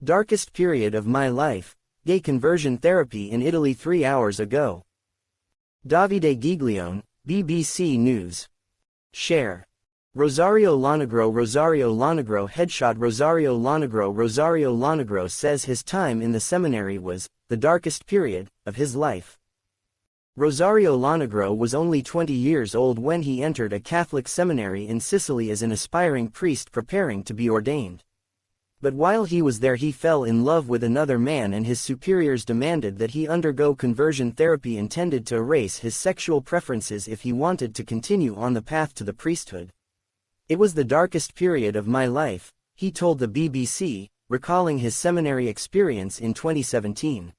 Darkest period of my life, gay conversion therapy in Italy 3 hours ago. Davide Ghiglione, BBC News. Share. Rosario Lonegro headshotRosario Lonegro says his time in the seminary was the darkest period of his life. Rosario Lonegro was only 20 years old when he entered a Catholic seminary in Sicily as an aspiring priest preparing to be ordained. But while he was there he fell in love with another man and his superiors demanded that he undergo conversion therapy intended to erase his sexual preferences if he wanted to continue on the path to the priesthood. It was the darkest period of my life, he told the BBC, recalling his seminary experience in 2017.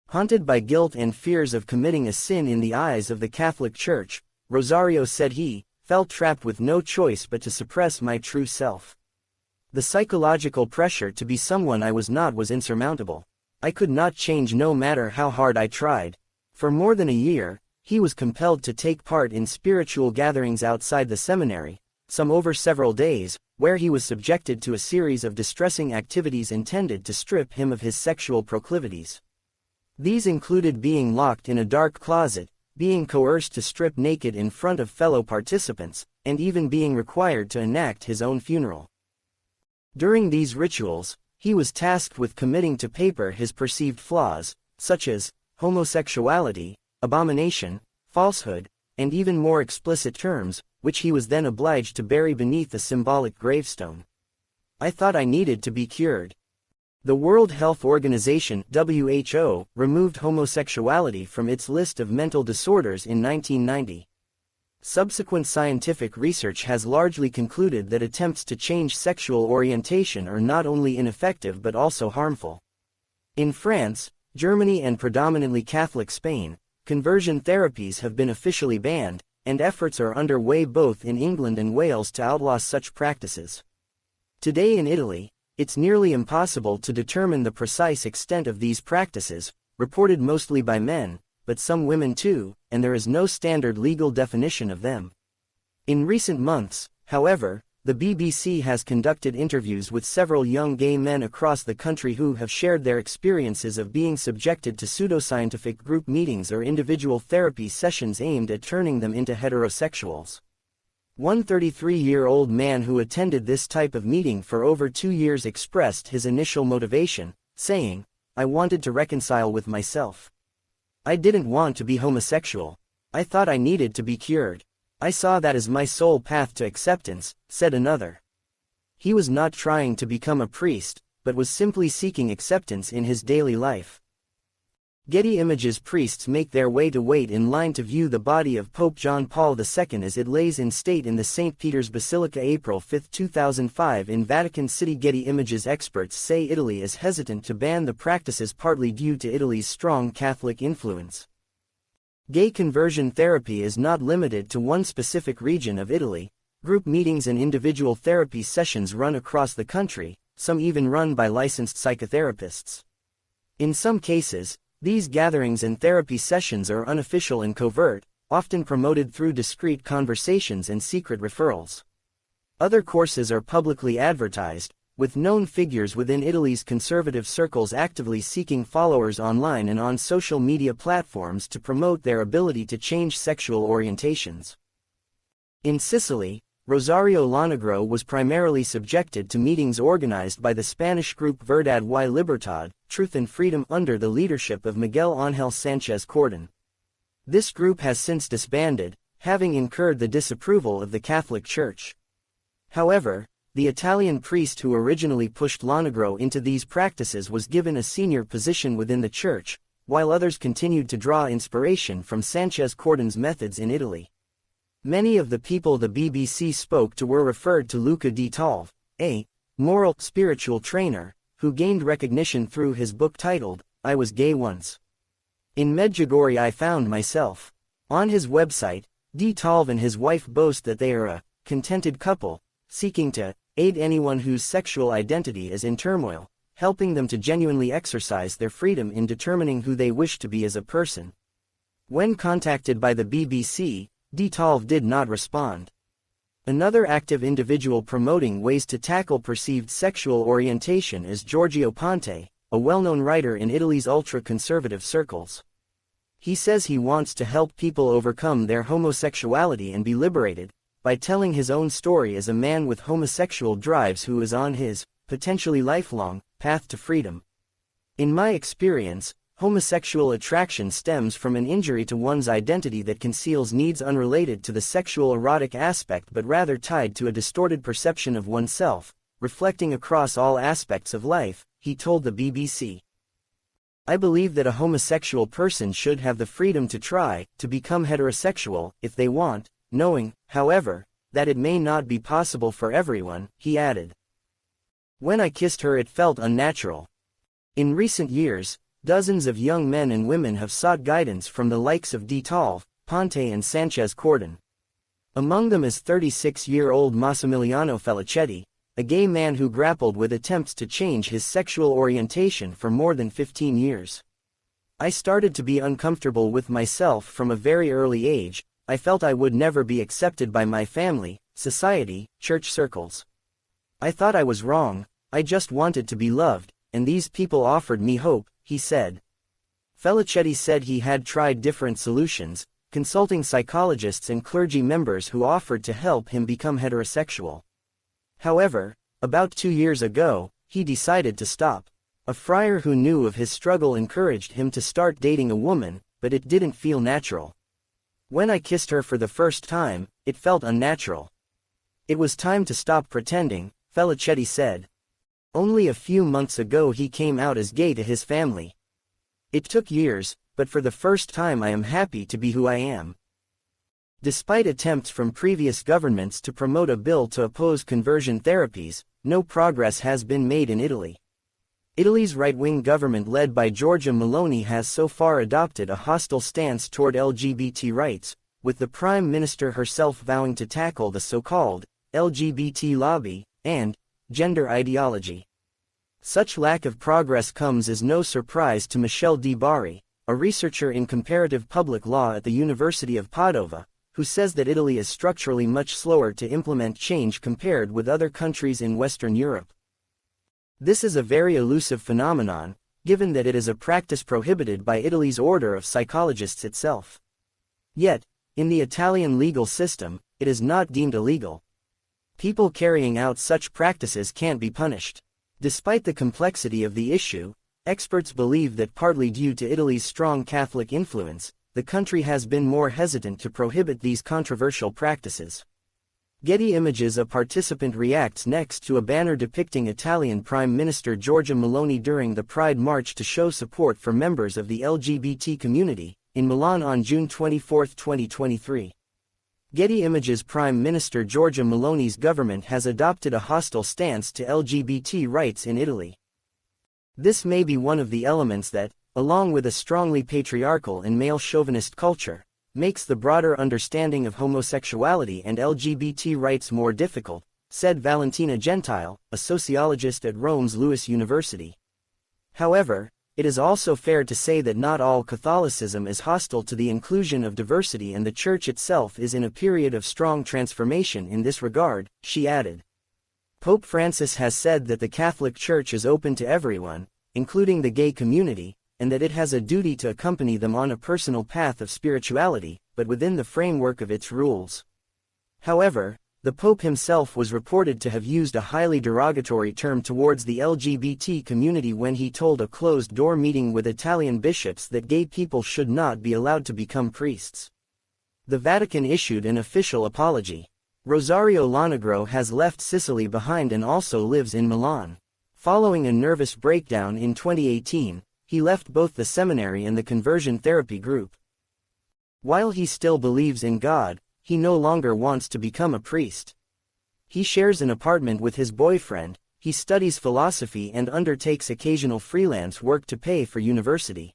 Haunted by guilt and fears of committing a sin in the eyes of the Catholic Church, Rosario said he felt trapped with no choice but to suppress my true self. The psychological pressure to be someone I was not was insurmountable. I could not change no matter how hard I tried. For more than a year, he was compelled to take part in spiritual gatherings outside the seminary, some over several days, where he was subjected to a series of distressing activities intended to strip him of his sexual proclivities. These included being locked in a dark closet, being coerced to strip naked in front of fellow participants, and even being required to enact his own funeral. During these rituals, he was tasked with committing to paper his perceived flaws, such as homosexuality, abomination, falsehood, and even more explicit terms, which he was then obliged to bury beneath a symbolic gravestone. I thought I needed to be cured. The World Health Organization (WHO) removed homosexuality from its list of mental disorders in 1990. Subsequent scientific research has largely concluded that attempts to change sexual orientation are not only ineffective but also harmful. In France, Germany and predominantly Catholic Spain, conversion therapies have been officially banned, and efforts are underway both in England and Wales to outlaw such practices. Today in Italy, it's nearly impossible to determine the precise extent of these practices, reported mostly by men, but some women too, and there is no standard legal definition of them. In recent months, however, the BBC has conducted interviews with several young gay men across the country who have shared their experiences of being subjected to pseudoscientific group meetings or individual therapy sessions aimed at turning them into heterosexuals. One 33-year-old man who attended this type of meeting for over 2 years expressed his initial motivation, saying, "I wanted to reconcile with myself. I didn't want to be homosexual. I thought I needed to be cured. I saw that as my sole path to acceptance," said another. He was not trying to become a priest, but was simply seeking acceptance in his daily life. Getty Images: priests make their way to wait in line to view the body of Pope John Paul II as it lays in state in the St. Peter's Basilica. April 5, 2005 in Vatican City. Getty Images experts say Italy is hesitant to ban the practices partly due to Italy's strong Catholic influence. Gay conversion therapy is not limited to one specific region of Italy. Group meetings and individual therapy sessions run across the country, some even run by licensed psychotherapists. In some cases, these gatherings and therapy sessions are unofficial and covert, often promoted through discreet conversations and secret referrals. Other courses are publicly advertised, with known figures within Italy's conservative circles actively seeking followers online and on social media platforms to promote their ability to change sexual orientations. In Sicily, Rosario Lonegro was primarily subjected to meetings organized by the Spanish group Verdad y Libertad, Truth and Freedom, under the leadership of Miguel Ángel Sánchez Cordón. This group has since disbanded, having incurred the disapproval of the Catholic Church. However, the Italian priest who originally pushed Lonegro into these practices was given a senior position within the Church, while others continued to draw inspiration from Sánchez Cordón's methods in Italy. Many of the people the BBC spoke to were referred to Luca di Tolve, a moral, spiritual trainer, who gained recognition through his book titled, "I Was Gay Once. In Medjugorje I Found Myself." On his website, di Tolve and his wife boast that they are a contented couple, seeking to aid anyone whose sexual identity is in turmoil, helping them to genuinely exercise their freedom in determining who they wish to be as a person. When contacted by the BBC, di Tolve did not respond. Another active individual promoting ways to tackle perceived sexual orientation is Giorgio Ponte, a well-known writer in Italy's ultra-conservative circles. He says he wants to help people overcome their homosexuality and be liberated, by telling his own story as a man with homosexual drives who is on his, potentially lifelong, path to freedom. In my experience, homosexual attraction stems from an injury to one's identity that conceals needs unrelated to the sexual erotic aspect but rather tied to a distorted perception of oneself, reflecting across all aspects of life, he told the BBC. I believe that a homosexual person should have the freedom to try to become heterosexual, if they want, knowing, however, that it may not be possible for everyone, he added. When I kissed her it felt unnatural. In recent years, dozens of young men and women have sought guidance from the likes of Detalve, Ponte and Sanchez Cordon. Among them is 36-year-old Massimiliano Felicetti, a gay man who grappled with attempts to change his sexual orientation for more than 15 years. I started to be uncomfortable with myself from a very early age. I felt I would never be accepted by my family, society, church circles. I thought I was wrong, I just wanted to be loved, and these people offered me hope, he said. Felicetti said he had tried different solutions, consulting psychologists and clergy members who offered to help him become heterosexual. However, about 2 years ago, he decided to stop. A friar who knew of his struggle encouraged him to start dating a woman, but it didn't feel natural. When I kissed her for the first time, it felt unnatural. It was time to stop pretending, Felicetti said. Only a few months ago he came out as gay to his family. It took years, but for the first time I am happy to be who I am. Despite attempts from previous governments to promote a bill to oppose conversion therapies, no progress has been made in Italy. Italy's right-wing government led by Giorgia Meloni has so far adopted a hostile stance toward LGBT rights, with the Prime Minister herself vowing to tackle the so-called LGBT lobby and gender ideology. Such lack of progress comes as no surprise to Michele Di Bari, a researcher in comparative public law at the University of Padova, who says that Italy is structurally much slower to implement change compared with other countries in Western Europe. This is a very elusive phenomenon, given that it is a practice prohibited by Italy's Order of Psychologists itself. Yet, in the Italian legal system, it is not deemed illegal. People carrying out such practices can't be punished. Despite the complexity of the issue, experts believe that partly due to Italy's strong Catholic influence, the country has been more hesitant to prohibit these controversial practices. Getty Images. A participant reacts next to a banner depicting Italian Prime Minister Giorgia Meloni during the Pride March to show support for members of the LGBT community, in Milan on June 24, 2023. Getty Images. Prime Minister Giorgia Meloni's government has adopted a hostile stance to LGBT rights in Italy. This may be one of the elements that, along with a strongly patriarchal and male chauvinist culture, makes the broader understanding of homosexuality and LGBT rights more difficult, said Valentina Gentile, a sociologist at Rome's Lewis University. However, it is also fair to say that not all Catholicism is hostile to the inclusion of diversity, and the Church itself is in a period of strong transformation in this regard, she added. Pope Francis has said that the Catholic Church is open to everyone, including the gay community, and that it has a duty to accompany them on a personal path of spirituality, but within the framework of its rules. However, the Pope himself was reported to have used a highly derogatory term towards the LGBT community when he told a closed-door meeting with Italian bishops that gay people should not be allowed to become priests. The Vatican issued an official apology. Rosario Lonegro has left Sicily behind and also lives in Milan. Following a nervous breakdown in 2018, he left both the seminary and the conversion therapy group. While he still believes in God, he no longer wants to become a priest. He shares an apartment with his boyfriend, he studies philosophy and undertakes occasional freelance work to pay for university.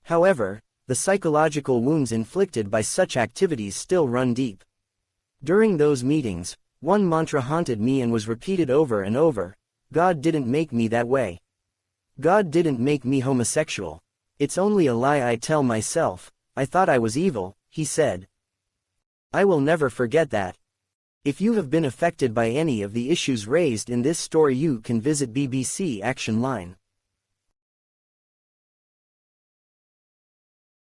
However, the psychological wounds inflicted by such activities still run deep. During those meetings, one mantra haunted me and was repeated over and over: God didn't make me that way. God didn't make me homosexual. It's only a lie I tell myself. I thought I was evil, he said. I will never forget that. If you have been affected by any of the issues raised in this story, you can visit BBC Action Line.